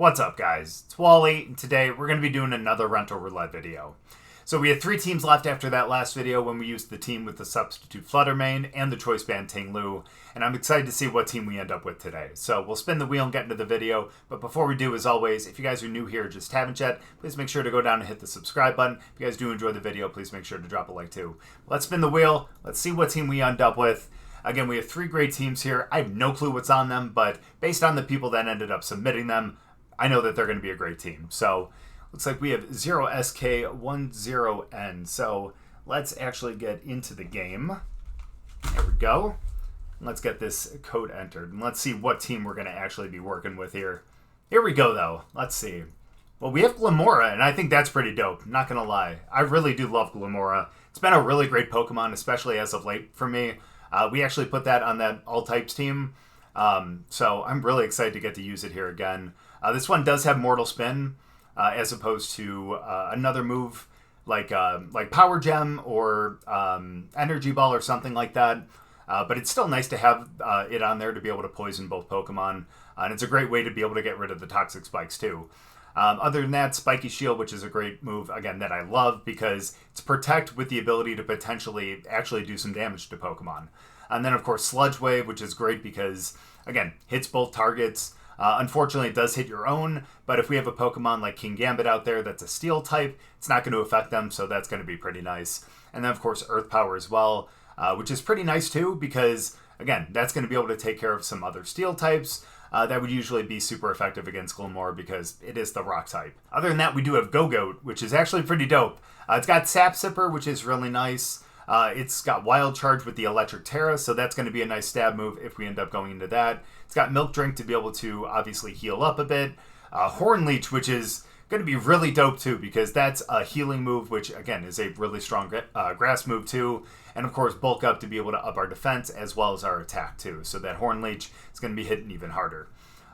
What's up, guys? It's Wally, and today we're going to be doing another Rental Roulette video. So we had 3 teams left after that last video when we used the team with the substitute Fluttermane and the choice band Tinglu, and I'm excited to see what team we end up with today. So we'll spin the wheel and get into the video, but before we do, as always, if you guys are new here and just haven't yet, please make sure to go down and hit the subscribe button. If you guys do enjoy the video, please make sure to drop a like too. Let's spin the wheel. Let's see what team we end up with. Again, we have 3 great teams here. I have no clue what's on them, but based on the people that ended up submitting them, I know that they're going to be a great team. So, looks like we have 0SK10N. So, let's actually get into the game. There we go. Let's get this code entered. And let's see what team we're going to actually be working with here. Here we go, though. Let's see. Well, we have Glimmora, and I think that's pretty dope. Not going to lie. I really do love Glimmora. It's been a really great Pokemon, especially as of late for me. We actually put that on that all-types team. So, I'm really excited to get to use it here again. This one does have Mortal Spin, as opposed to another move like Power Gem or Energy Ball or something like that. But it's still nice to have it on there to be able to poison both Pokemon. And it's a great way to be able to get rid of the Toxic Spikes too. Other than that, Spiky Shield, which is a great move, again, that I love because it's Protect with the ability to potentially actually do some damage to Pokemon. And then, of course, Sludge Wave, which is great because, again, hits both targets. Unfortunately, it does hit your own, but if we have a Pokemon like Kingambit out there that's a Steel type, it's not going to affect them, so that's going to be pretty nice. And then, of course, Earth Power as well, which is pretty nice too, because, again, that's going to be able to take care of some other Steel types that would usually be super effective against Glimmora because it is the Rock type. Other than that, we do have Gogoat, which is actually pretty dope. It's got Sap Sipper, which is really nice. It's got Wild Charge with the Electric Terra, so that's going to be a nice stab move if we end up going into that. It's got Milk Drink to be able to obviously heal up a bit. Horn Leech, which is going to be really dope too, because that's a healing move, which again is a really strong grass move too. And of course, Bulk Up to be able to up our defense as well as our attack too. So that Horn Leech is going to be hitting even harder.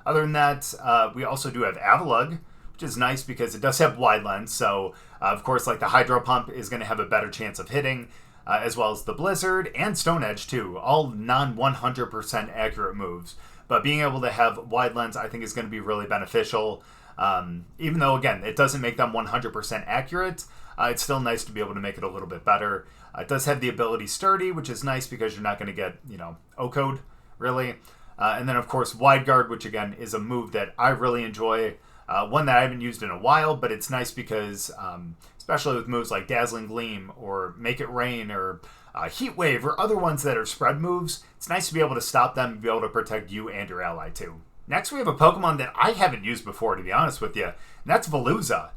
Other than that, we also do have Avalugg, which is nice because it does have Wide Lens. So of course, like the Hydro Pump is going to have a better chance of hitting. As well as the Blizzard and Stone Edge too, all non-100% accurate moves. But being able to have Wide Lens, I think, is going to be really beneficial. Even though, again, it doesn't make them 100% accurate, it's still nice to be able to make it a little bit better. It does have the ability Sturdy, which is nice because you're not going to get, O-Code, really. And then, of course, Wide Guard, which, again, is a move that I really enjoy. One that I haven't used in a while, but it's nice because, especially with moves like Dazzling Gleam or Make It Rain or Heat Wave or other ones that are spread moves, it's nice to be able to stop them and be able to protect you and your ally too. Next, we have a Pokemon that I haven't used before, to be honest with you, and that's Veluza.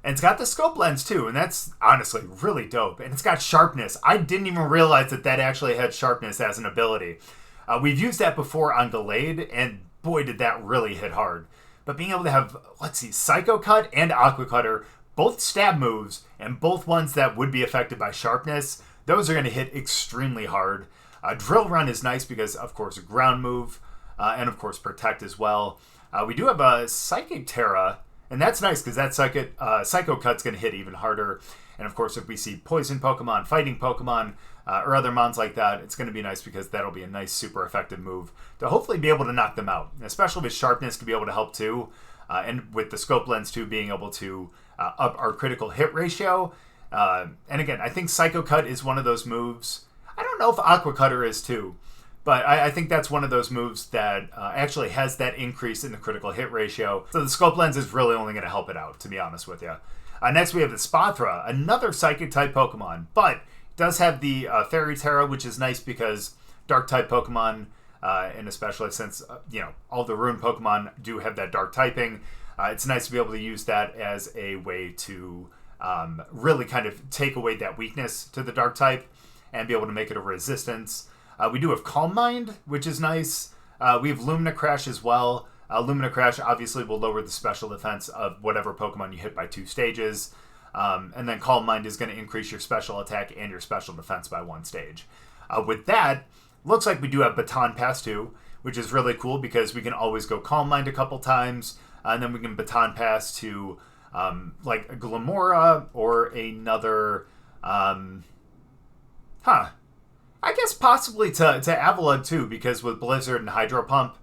And it's got the Scope Lens too, and that's honestly really dope. And it's got Sharpness. I didn't even realize that that actually had Sharpness as an ability. We've used that before on Gallade, and boy, did that really hit hard. But being able to have, Psycho Cut and Aqua Cutter, both stab moves, and both ones that would be affected by Sharpness, those are going to hit extremely hard. Drill Run is nice because, of course, a ground move, and, of course, Protect as well. We do have a Psychic Terra, and that's nice because that Psycho Cut's going to hit even harder. And, of course, if we see Poison Pokemon, Fighting Pokemon, or other mons like that, it's going to be nice because that'll be a nice, super effective move to hopefully be able to knock them out, especially with Sharpness to be able to help too, and with the Scope Lens too being able to up our critical hit ratio. And again, I think Psycho Cut is one of those moves. I don't know if Aqua Cutter is too, but I think that's one of those moves that actually has that increase in the critical hit ratio. So the Scope Lens is really only going to help it out, to be honest with you. Next we have the Espathra, another Psychic type Pokemon, but does have the Fairy Terra, which is nice because Dark type Pokemon, and especially since all the Rune Pokemon do have that Dark typing, it's nice to be able to use that as a way to really kind of take away that weakness to the Dark type and be able to make it a resistance. We do have Calm Mind, which is nice. We have Lumina Crash as well. Lumina Crash obviously will lower the special defense of whatever Pokemon you hit by 2 stages. And then Calm Mind is going to increase your special attack and your special defense by 1 stage. With that, looks like we do have Baton Pass too, which is really cool because we can always go Calm Mind a couple times, and then we can Baton Pass to like a Glimmora or another, I guess possibly to Avalugg too, because with Blizzard and Hydro Pump,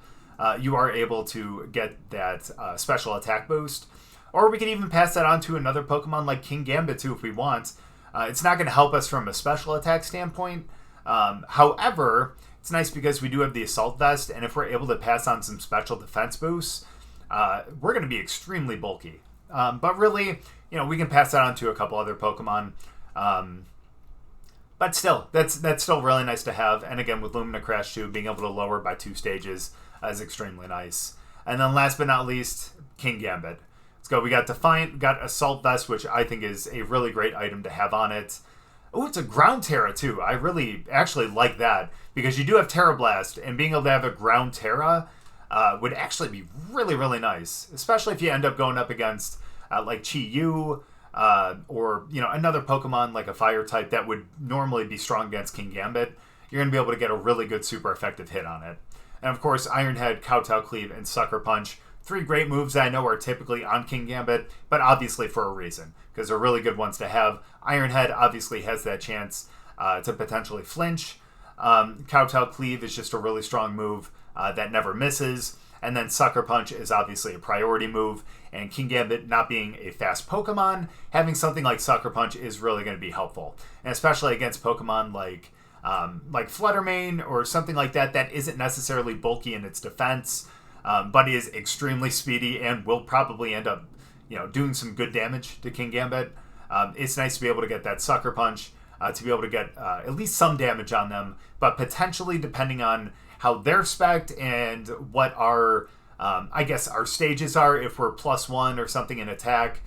you are able to get that special attack boost. Or we can even pass that on to another Pokemon like Kingambit too if we want. It's not going to help us from a special attack standpoint. However, it's nice because we do have the Assault Vest, and if we're able to pass on some special defense boosts, we're going to be extremely bulky. But really, we can pass that on to a couple other Pokemon. But still, that's still really nice to have. And again, with Lumina Crash 2, being able to lower by 2 stages is extremely nice. And then last but not least, Kingambit. Let's go. We got Defiant, got Assault Vest, which I think is a really great item to have on it. Oh, it's a Ground Terra too. I really actually like that because you do have Terra Blast, and being able to have a Ground Terra would actually be really, really nice, especially if you end up going up against like Chi-Yu or another Pokemon like a Fire type that would normally be strong against Kingambit. You're going to be able to get a really good, super effective hit on it. And of course, Iron Head, Kowtow Cleave, and Sucker Punch. 3 great moves that I know are typically on Kingambit, but obviously for a reason, because they're really good ones to have. Iron Head obviously has that chance to potentially flinch. Kowtow Cleave is just a really strong move that never misses. And then Sucker Punch is obviously a priority move, and Kingambit not being a fast Pokemon, having something like Sucker Punch is really going to be helpful. And especially against Pokemon like Fluttermane or something like that that isn't necessarily bulky in its defense, but is extremely speedy and will probably end up doing some good damage to Kingambit. It's nice to be able to get that Sucker Punch, to be able to get at least some damage on them, but potentially, depending on how they're spec'd and what our, I guess, our stages are, if we're +1 or something in attack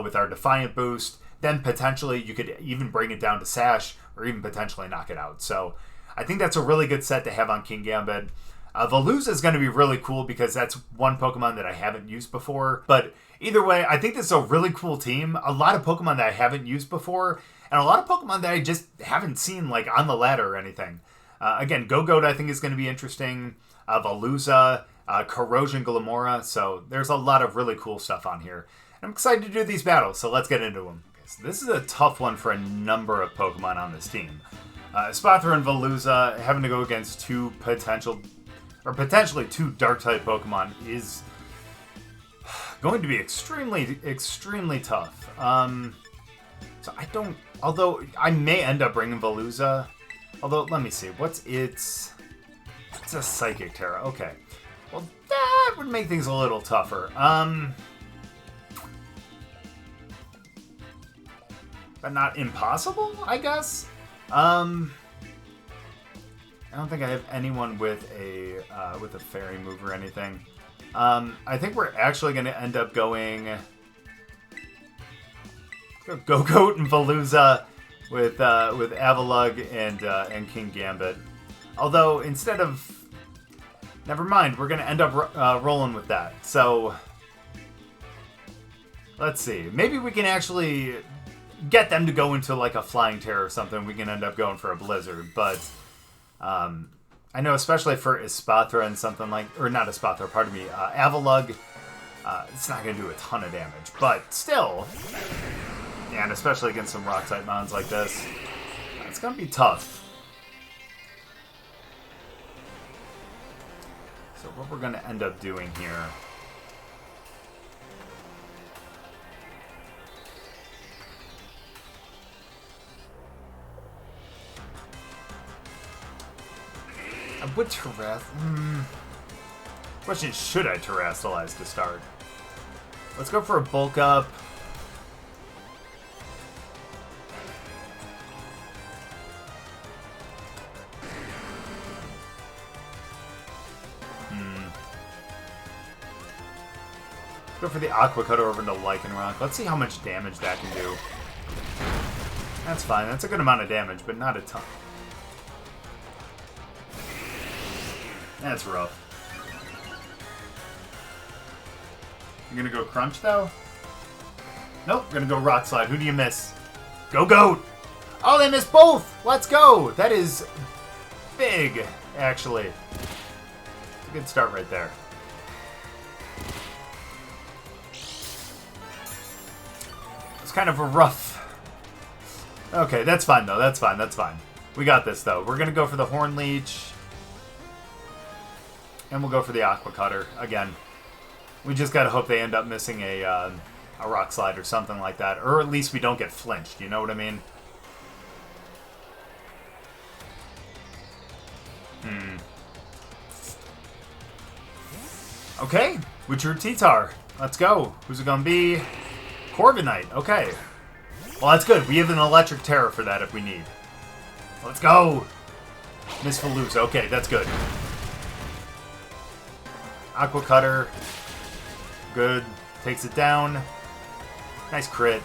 with our Defiant boost, then potentially you could even bring it down to Sash or even potentially knock it out. So I think that's a really good set to have on Kingambit. Veluza is going to be really cool because that's one Pokemon that I haven't used before. But either way, I think this is a really cool team. A lot of Pokemon that I haven't used before, and a lot of Pokemon that I just haven't seen like on the ladder or anything. Again, Gogoat I think is going to be interesting. Veluza, Corrosion, Glimmora. So there's a lot of really cool stuff on here. I'm excited to do these battles, so let's get into them. Okay, so this is a tough one for a number of Pokemon on this team. Espathra and Veluza having to go against potentially two Dark-type Pokemon is going to be extremely, extremely tough. So I don't... Although, I may end up bringing Veluza. Although, let me see. What's its... It's a Psychic Terra. Okay. Well, that would make things a little tougher. But not impossible, I guess? I don't think I have anyone with a fairy move or anything. I think we're actually going to end up going Gogoat and Veluza with Avalugg and Kingambit. Although instead of, never mind, we're going to end up rolling with that. So let's see. Maybe we can actually get them to go into like a Flying Terror or something. We can end up going for a Blizzard, but. I know especially for Espathra and something like, or not Espathra, pardon me, Avalugg, it's not going to do a ton of damage, but still, and especially against some Rock-type mons like this, it's going to be tough. So what we're going to end up doing here... I would Question is, should I Terrasilize to start? Let's go for a bulk up. Let's go for the Aqua Cutter over into Lycanroc. Let's see how much damage that can do. That's fine. That's a good amount of damage, but not a ton. That's rough. You're gonna go Crunch, though? Nope, we're gonna go Rock Slide. Who do you miss? Gogoat! Oh, they missed both! Let's go! That is big, actually. It's a good start right there. It's kind of a rough... Okay, that's fine, though. That's fine, that's fine. We got this, though. We're gonna go for the Horn Leech. And we'll go for the Aqua Cutter again. We just gotta hope they end up missing a Rock Slide or something like that. Or at least we don't get flinched, you know what I mean? Okay, we drew T-Tar. Let's go. Who's it gonna be? Corviknight. Okay. Well, that's good. We have an Electric Terror for that if we need. Let's go. Miss Veluza. Okay, that's good. Aqua Cutter. Good. Takes it down. Nice crit.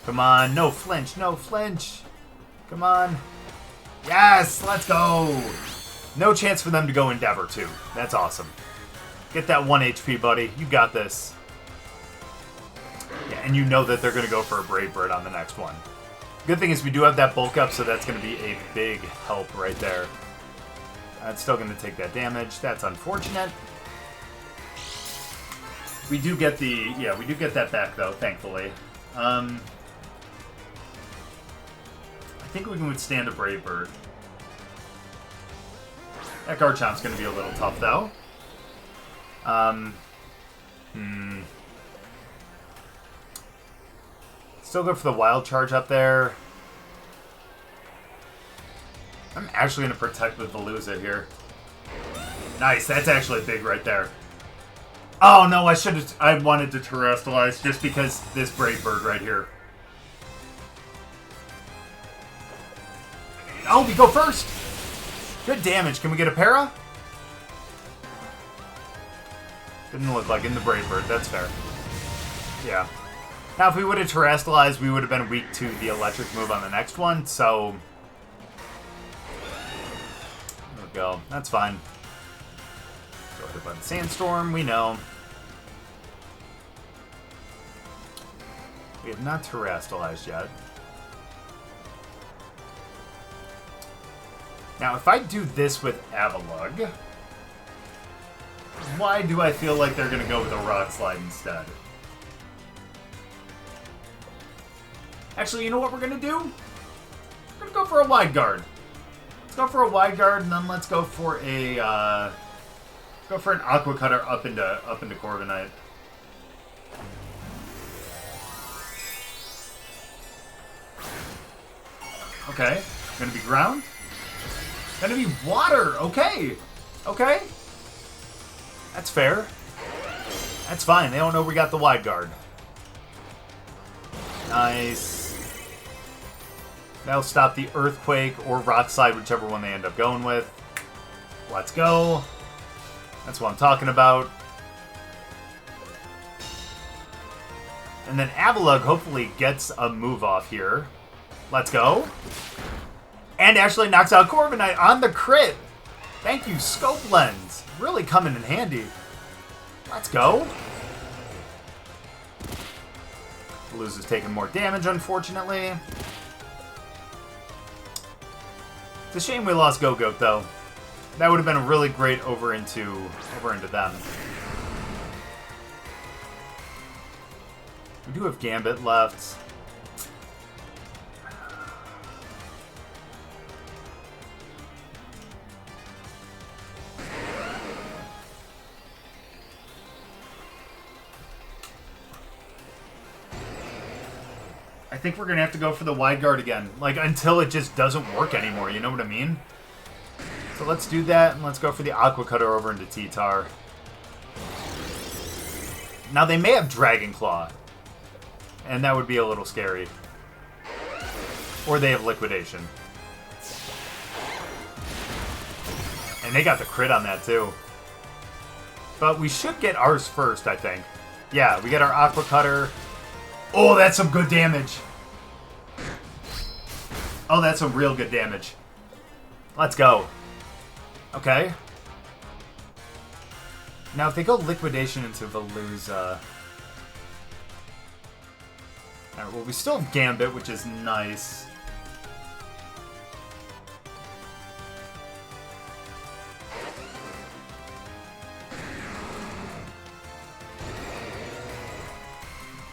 Come on. No flinch. No flinch. Come on. Yes! Let's go! No chance for them to go Endeavor, too. That's awesome. Get that 1 HP, buddy. You got this. Yeah, and you know that they're going to go for a Brave Bird on the next one. Good thing is we do have that bulk up, so that's going to be a big help right there. It's still going to take that damage. That's unfortunate. We do get the... Yeah, we do get that back, though, thankfully. I think we can withstand a Brave Bird. That Garchomp's going to be a little tough, though. Still go for the Wild Charge up there. I'm actually going to protect with Veluza here. Nice, that's actually big right there. Oh, no, I wanted to Terrestrialize just because this Brave Bird right here. Oh, we go first! Good damage. Can we get a para? Didn't look like in the Brave Bird. That's fair. Yeah. Now, if we would have Terrestrialized, we would have been weak to the electric move on the next one, so... There we go. That's fine. Go hit by the Sandstorm. We know. We have not Terrestrialized yet. Now, if I do this with Avalugg, why do I feel like they're going to go with a Rock Slide instead? Actually, you know what we're going to do? We're going to go for a Wide Guard. Let's go for a Wide Guard, and then let's go for a an Aqua Cutter up into Corviknight. Okay, going to be ground. Gonna be water. Okay. Okay. That's fair. That's fine. They don't know we got the Wide Guard. Nice. That'll stop the Earthquake or Rock Slide, whichever one they end up going with. Let's go. That's what I'm talking about. And then Avalugg hopefully gets a move off here. Let's go. And actually knocks out Corviknight on the crit. Thank you, Scope Lens. Really coming in handy. Let's go. Veluza's taking more damage, unfortunately. It's a shame we lost Gogoat, though. That would have been a really great over into them. We do have Gambit left. I think we're going to have to go for the Wide Guard again. Like, until it just doesn't work anymore, you know what I mean? So let's do that, and let's go for the Aqua Cutter over into T-Tar. Now, they may have Dragon Claw, and that would be a little scary. Or they have Liquidation. And they got the crit on that, too. But we should get ours first, I think. Yeah, we get our Aqua Cutter. Oh, that's some good damage. Oh, that's some real good damage. Let's go. Okay. Now, if they go Liquidation into Veluza... Alright, well, we still have Gambit, which is nice.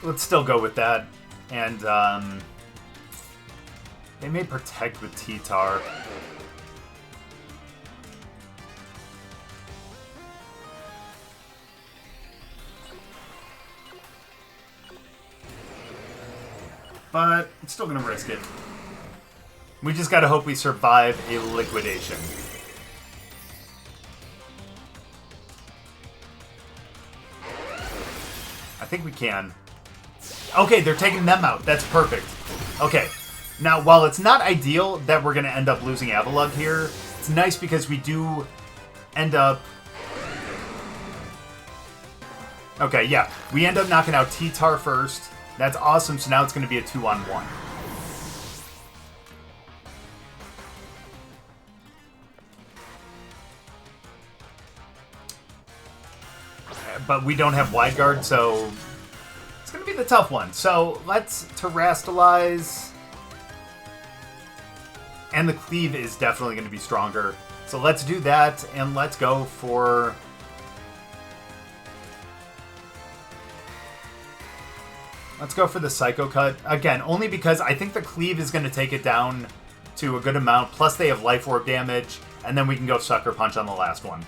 Let's still go with that. And, they may protect with T-Tar. but I'm still going to risk it. We just got to hope we survive a liquidation. I think we can. Okay, they're taking them out. That's perfect. Okay. Now, while it's not ideal that we're going to end up losing Avalugg here, it's nice because we do end up... Okay, yeah. We end up knocking out T-Tar first. That's awesome, so now it's going to be a 2-on-1. But we don't have Wide Guard, so it's going to be the tough one. So let's Terrastalize. And the Cleave is definitely going to be stronger. So let's do that, and let's go for... Let's go for the Psycho Cut. Again, only because I think the Cleave is going to take it down to a good amount. Plus they have Life Orb damage, and then we can go Sucker Punch on the last one.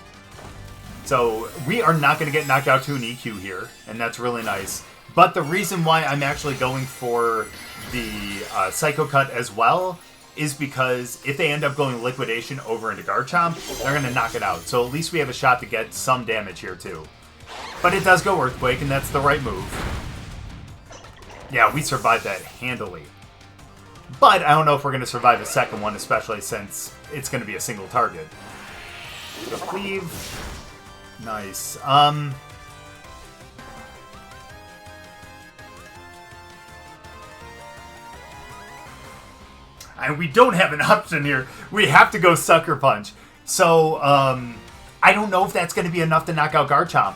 So we are not going to get knocked out to an EQ here, and that's really nice. But the reason why I'm actually going for the Psycho Cut as well is because if they end up going Liquidation over into Garchomp, they're going to knock it out. So at least we have a shot to get some damage here too. But it does go Earthquake, and that's the right move. Yeah, we survived that handily. But I don't know if we're going to survive a second one, especially since it's going to be a single target. So Cleave. Nice. And we don't have an option here. We have to go Sucker Punch. So, I don't know if that's going to be enough to knock out Garchomp.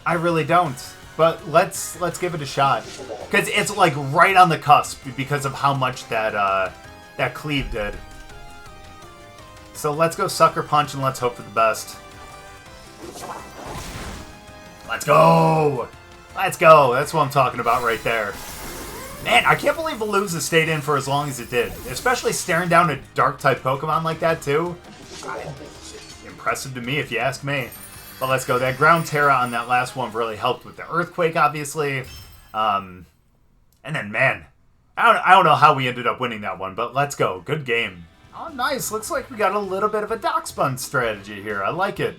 I really don't. But let's give it a shot. Because it's like right on the cusp because of how much that Cleave did. So let's go Sucker Punch and let's hope for the best. Let's go! Let's go! That's what I'm talking about right there. Man, I can't believe Veluza stayed in for as long as it did. Especially staring down a Dark-type Pokemon like that, too. Impressive to me, if you ask me. But let's go. That Ground Terra on that last one really helped with the Earthquake, obviously. And then, man, I don't know how we ended up winning that one, but let's go. Good game. Oh, nice. Looks like we got a little bit of a Dachsbun strategy here. I like it.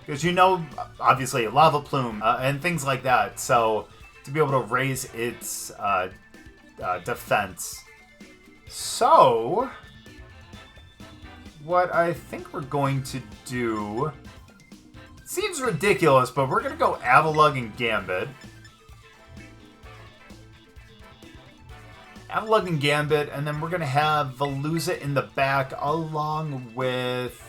Because you know, obviously, Lava Plume and things like that. So, to be able to raise its defense. So, what I think we're going to do... Seems ridiculous, but we're going to go Avalugg and Gambit. Avalugg and Gambit, and then we're going to have Veluza in the back along with...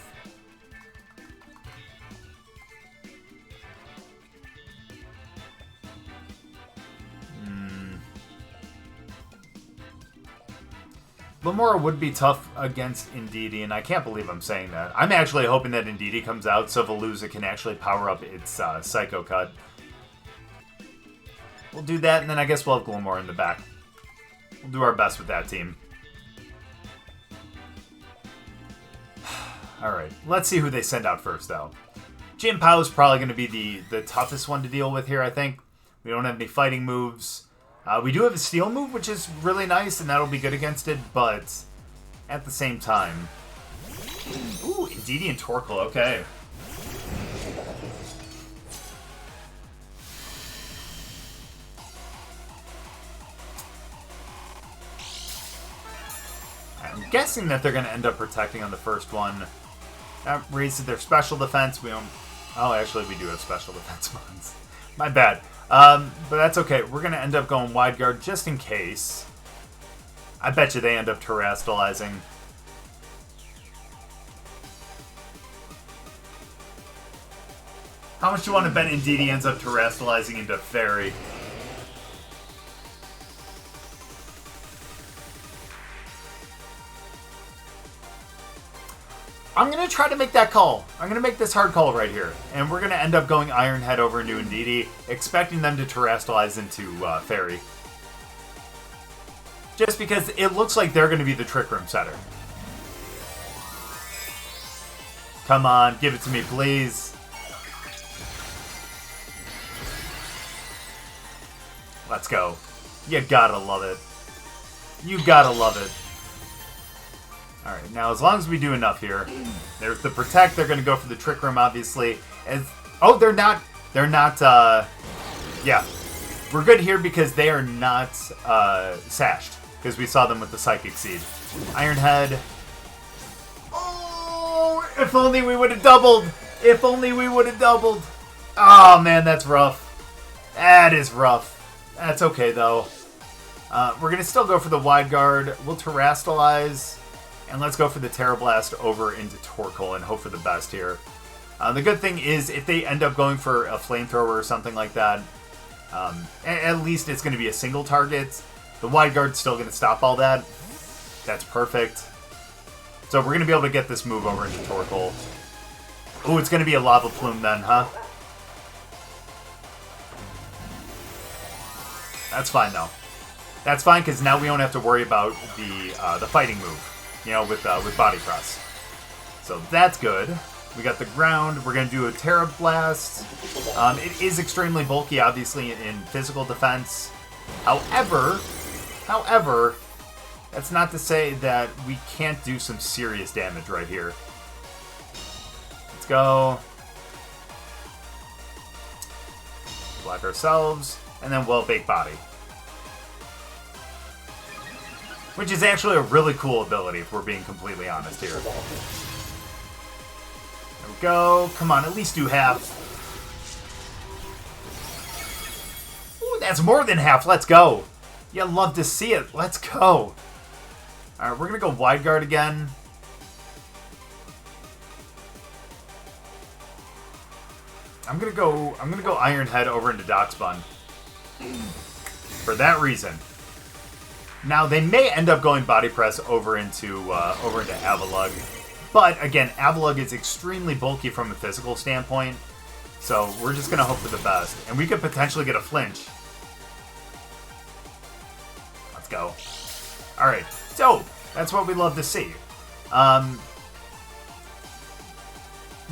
Glimmora would be tough against Indeedee, and I can't believe I'm saying that. I'm actually hoping that Indeedee comes out so Veluza can actually power up its Psycho Cut. We'll do that, and then I guess we'll have Glimmora in the back. We'll do our best with that team. Alright, let's see who they send out first, though. Jinpao is probably going to be the toughest one to deal with here, I think. We don't have any fighting moves. We do have a Steel move, which is really nice, and that'll be good against it, but at the same time... Ooh, Indeedee and Torkoal, okay. I'm guessing that they're going to end up protecting on the first one. That raises their special defense. We don't... Oh, actually, we do have special defense ones. My bad. But that's okay. We're going to end up going Wide Guard just in case. I bet you they end up Terrastalizing. How much do you want to bet Indeedee ends up Terrastalizing into Fairy? I'm going to try to make that call. I'm going to make this hard call right here. And we're going to end up going Iron Head over into Indeedee, expecting them to Terrastalize into Fairy. Just because it looks like they're going to be the Trick Room setter. Come on, give it to me, please. Let's go. You gotta love it. You gotta love it. Alright, now as long as we do enough here. There's the Protect. They're going to go for the Trick Room, obviously. Oh, they're not... Yeah. We're good here because they are not sashed. Because we saw them with the Psychic Seed. Iron Head. Oh, if only we would have doubled. If only we would have doubled. Oh, man, that's rough. That is rough. That's okay, though. We're going to still go for the Wide Guard. We'll Terrastalize. And let's go for the Terra Blast over into Torkoal and hope for the best here. The good thing is, if they end up going for a Flamethrower or something like that, at least it's going to be a single target. The Wide Guard's still going to stop all that. That's perfect. So we're going to be able to get this move over into Torkoal. Ooh, it's going to be a Lava Plume then, huh? That's fine, though. That's fine, because now we don't have to worry about the fighting move, you know, with Body Press. So that's good. We got the ground. We're going to do a Terra Blast. It is extremely bulky, obviously, in physical defense. However, that's not to say that we can't do some serious damage right here. Let's go. Block ourselves, and then we'll Bake Body. Which is actually a really cool ability, if we're being completely honest here. There we go. Come on, at least do half. Ooh, that's more than half. Let's go. You love to see it. Let's go. Alright, we're going to go Wide Guard again. I'm gonna go Iron Head over into Dachsbun. For that reason. Now they may end up going Body Press over into Avalugg, but again, Avalugg is extremely bulky from a physical standpoint, so we're just gonna hope for the best, and we could potentially get a flinch. Let's go. All right, so that's what we love to see.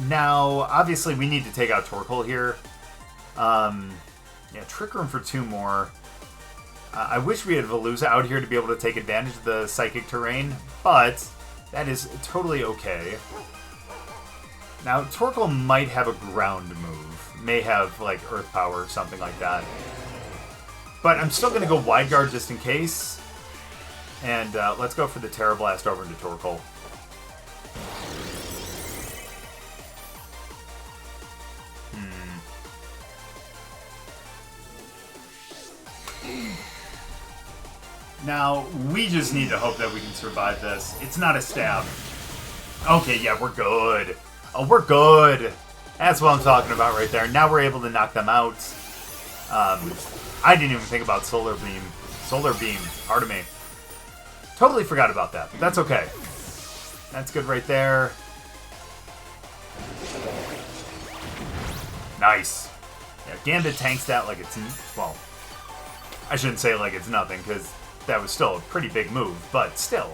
Now, obviously, we need to take out Torkoal here. Yeah, Trick Room for 2 more. I wish we had Veluza out here to be able to take advantage of the Psychic Terrain, but that is totally okay. Now, Torkoal might have a Ground move. May have, like, Earth Power or something like that. But I'm still going to go Wide Guard just in case. And let's go for the Terra Blast over into Torkoal. Now, we just need to hope that we can survive this. It's not a stab. Okay, yeah, we're good. Oh, we're good. That's what I'm talking about right there. Now we're able to knock them out. I didn't even think about Solar Beam. Solar Beam, pardon me. Totally forgot about that. That's okay. That's good right there. Nice. Yeah, Gambit tanks that like it's... Well, I shouldn't say like it's nothing, because that was still a pretty big move, but still.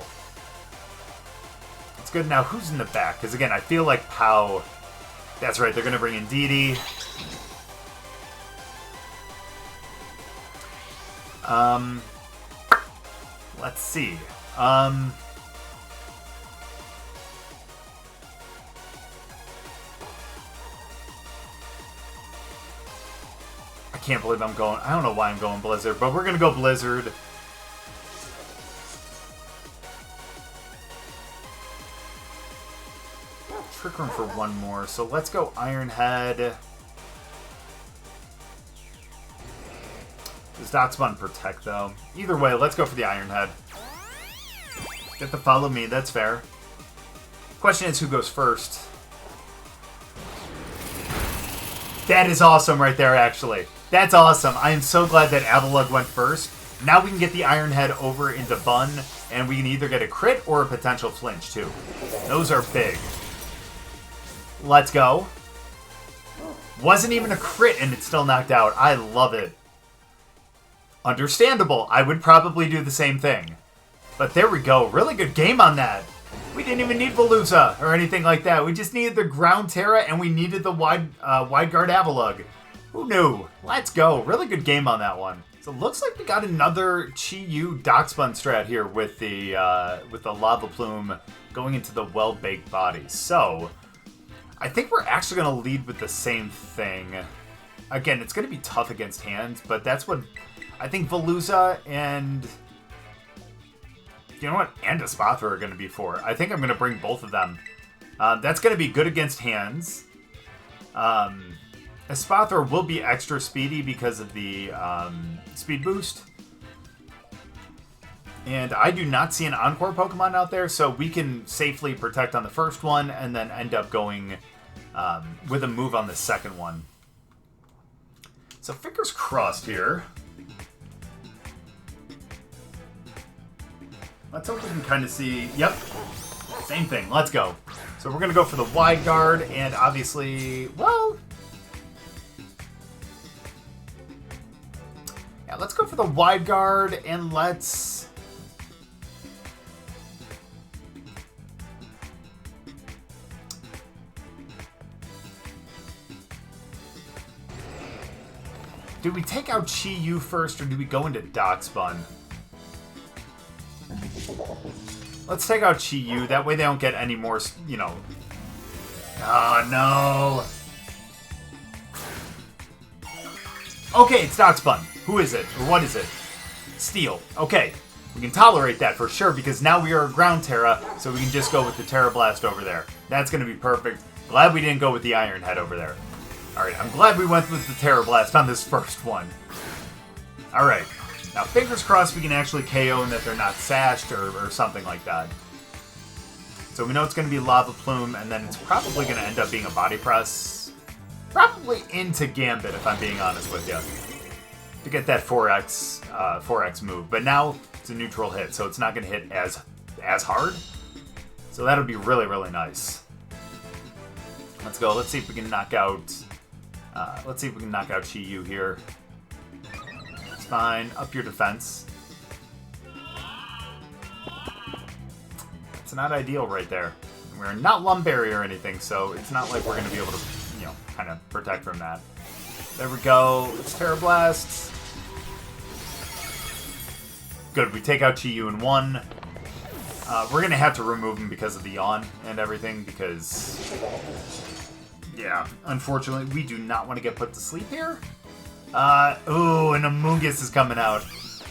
It's good. Now, who's in the back? Because, again, I feel like Pow... That's right, they're going to bring in Indeedee. Let's see. I can't believe I'm going... I don't know why I'm going Blizzard, but we're going to go Blizzard. Trick Room for 1 more, so let's go Iron Head. Does Dachsbun protect, though? Either way, let's go for the Iron Head. Get the follow me, that's fair. Question is, who goes first? That is awesome right there, actually. That's awesome. I am so glad that Avalugg went first. Now we can get the Iron Head over into Bun, and we can either get a crit or a potential flinch, too. Those are big. Let's go. Wasn't even a crit, and it's still knocked out. I love it. Understandable. I would probably do the same thing. But there we go. Really good game on that. We didn't even need Veluza or anything like that. We just needed the Ground Terra, and we needed the Wide Guard Avalugg. Who knew? Let's go. Really good game on that one. So it looks like we got another Chi-Yu Dachsbun strat here with the Lava Plume going into the well-baked body. So I think we're actually going to lead with the same thing. Again, it's going to be tough against hands, but that's what I think Veluza and, you know what, and Espathra are going to be for. I think I'm going to bring both of them. That's going to be good against hands. Espathra will be extra speedy because of the speed boost. And I do not see an Encore Pokemon out there, so we can safely protect on the first one and then end up going with a move on the second one. So fingers crossed here. Let's hope we can kind of see... Yep, same thing. Let's go. So we're going to go for the wide guard, and obviously, well... Yeah, let's go for the wide guard, and let's... Do we take out Chi-Yu first, or do we go into Dachsbun? Let's take out Chi-Yu. That way they don't get any more, you know... Oh, no. Okay, it's Dachsbun. Who is it? Or what is it? Steel. Okay. We can tolerate that for sure, because now we are a Ground Terra, so we can just go with the Terra Blast over there. That's going to be perfect. Glad we didn't go with the Iron Head over there. Alright, I'm glad we went with the Terra Blast on this first one. Alright. Now, fingers crossed we can actually KO and that they're not sashed or something like that. So we know it's going to be Lava Plume, and then it's probably going to end up being a Body Press. Probably into Gambit, if I'm being honest with you. To get that 4x move. But now it's a neutral hit, so it's not going to hit as hard. So that'll be really, really nice. Let's go. Let's see if we can knock out... Chi-Yu here. It's fine. Up your defense. It's not ideal right there. We're not Lumberry or anything, so it's not like we're going to be able to, you know, kind of protect from that. There we go. It's Terra Blast. Good. We take out Chi-Yu in one. We're going to have to remove him because of the yawn and everything, because... Yeah, unfortunately, we do not want to get put to sleep here. Ooh, and Amoonguss is coming out.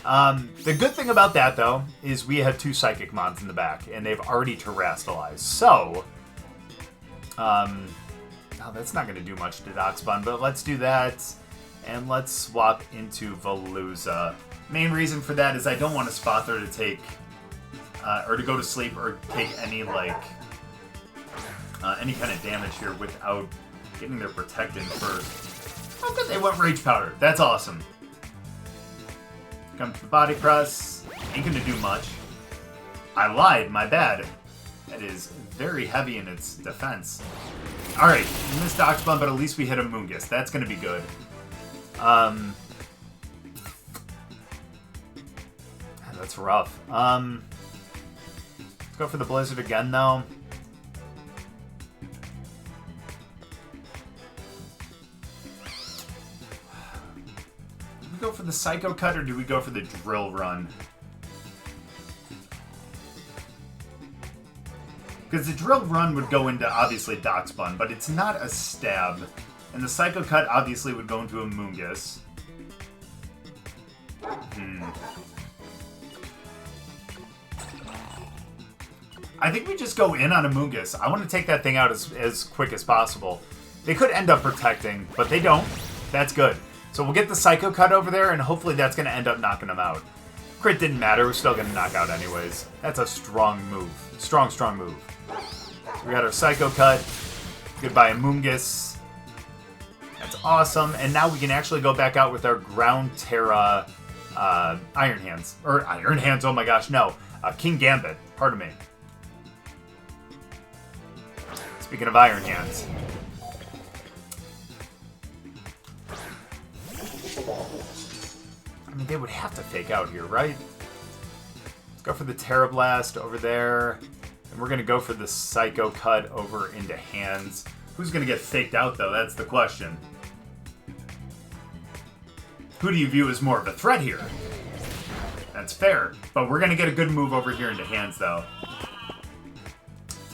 The good thing about that, though, is we have two Psychic Mons in the back, and they've already terrestrialized. So, oh, that's not going to do much to Dachsbun, but let's do that, and let's swap into Veluza. Main reason for that is I don't want Espathra to take, or to go to sleep or take any, like... any kind of damage here without getting their Protect in first. Oh, good, they went Rage Powder. That's awesome. Come to the Body Press. Ain't gonna do much. I lied, my bad. That is very heavy in its defense. Alright, we missed Dachsbun, but at least we hit a Amoonguss. That's gonna be good. That's rough. Let's go for the Blizzard again, though. Go for the Psycho Cut, or do we go for the Drill Run? Because the Drill Run would go into, obviously, Dachsbun, but it's not a stab. And the Psycho Cut, obviously, would go into Amoonguss. I think we just go in on Amoonguss. I want to take that thing out as quick as possible. They could end up protecting, but they don't. That's good. So we'll get the Psycho Cut over there, and hopefully that's going to end up knocking them out. Crit didn't matter. We're still going to knock out anyways. That's a strong move. Strong move. We got our Psycho Cut. Goodbye, Amoonguss. That's awesome. And now we can actually go back out with our Ground Terra Iron Hands. Or Iron Hands, oh my gosh, no. Kingambit. Pardon me. Speaking of Iron Hands. I mean, they would have to fake out here, right? Let's go for the Terra Blast over there. And we're going to go for the Psycho Cut over into Hands. Who's going to get faked out, though? That's the question. Who do you view as more of a threat here? That's fair. But we're going to get a good move over here into hands, though.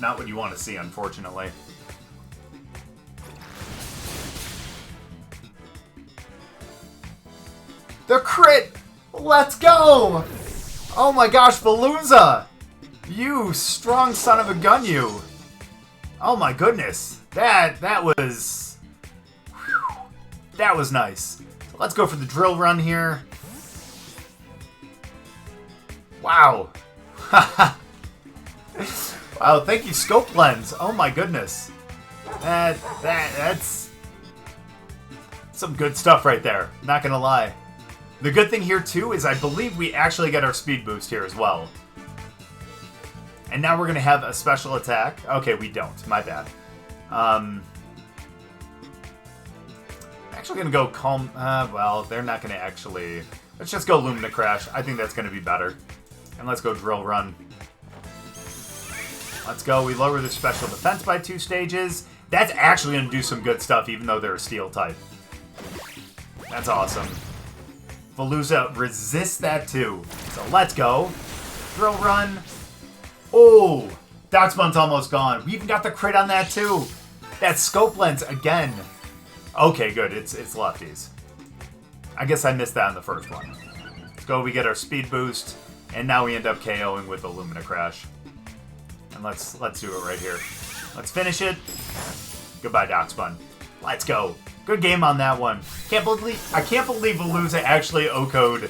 Not what you want to see, unfortunately. The crit! Let's go! Oh my gosh, Veluza! You strong son of a gun, you! Oh my goodness. That was... Whew, that was nice. So let's go for the drill run here. Wow. Wow, thank you, Scope Lens. Oh my goodness. That's some good stuff right there. Not gonna lie. The good thing here, too, is I believe we actually get our speed boost here as well. And now we're going to have a special attack. Okay, we don't. My bad. I'm actually going to go Calm... well, they're not going to actually... Let's just go Lumina Crash. I think that's going to be better. And let's go Drill Run. Let's go. We lower the special defense by 2 stages. That's actually going to do some good stuff, even though they're a Steel type. That's awesome. Veluza resists that too. So let's go. Drill Run. Oh, Dachsbun's almost gone. We even got the crit on that too. That Scope Lens again. Okay, good. It's lefties. I guess I missed that on the first one. Let's go. We get our speed boost, and now we end up KOing with the Lumina Crash. And let's do it right here. Let's finish it. Goodbye, Dachsbun. Let's go. Good game on that one. I can't believe Veluza actually OHKO'd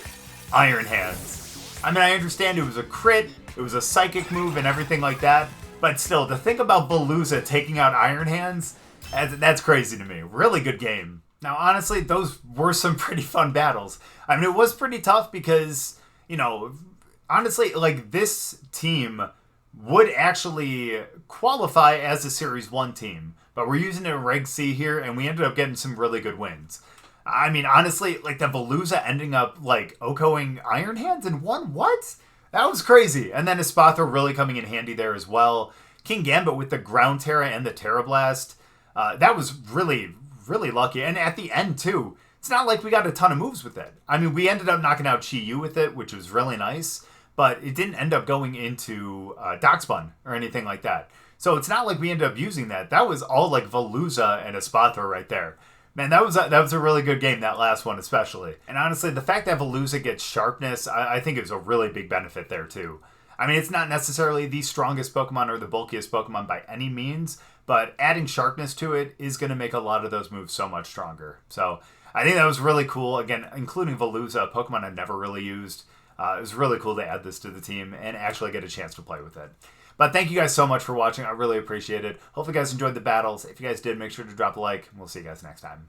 Iron Hands. I mean, I understand it was a crit, it was a psychic move and everything like that, but still, to think about Veluza taking out Iron Hands, that's crazy to me. Really good game. Now, honestly, those were some pretty fun battles. I mean, it was pretty tough because, you know, honestly, like, this team would actually qualify as a Series 1 team. But we're using a Reg C here, and we ended up getting some really good wins. I mean, honestly, like, the Veluza ending up, like, OHKOing Iron Hands in one? What? That was crazy. And then Espathra really coming in handy there as well. Kingambit with the Ground Terra and the Terra Blast. That was really, really lucky. And at the end, too, it's not like we got a ton of moves with it. I mean, we ended up knocking out Chi-Yu with it, which was really nice. But it didn't end up going into Dachsbun or anything like that. So it's not like we ended up using that. That was all like Veluza and Espathra right there. Man, that was a really good game, that last one especially. And honestly, the fact that Veluza gets Sharpness, I think is a really big benefit there too. I mean, it's not necessarily the strongest Pokemon or the bulkiest Pokemon by any means, but adding Sharpness to it is going to make a lot of those moves so much stronger. So I think that was really cool. Again, including Veluza, a Pokemon I've never really used. It was really cool to add this to the team and actually get a chance to play with it. But thank you guys so much for watching. I really appreciate it. Hopefully you guys enjoyed the battles. If you guys did, make sure to drop a like. We'll see you guys next time.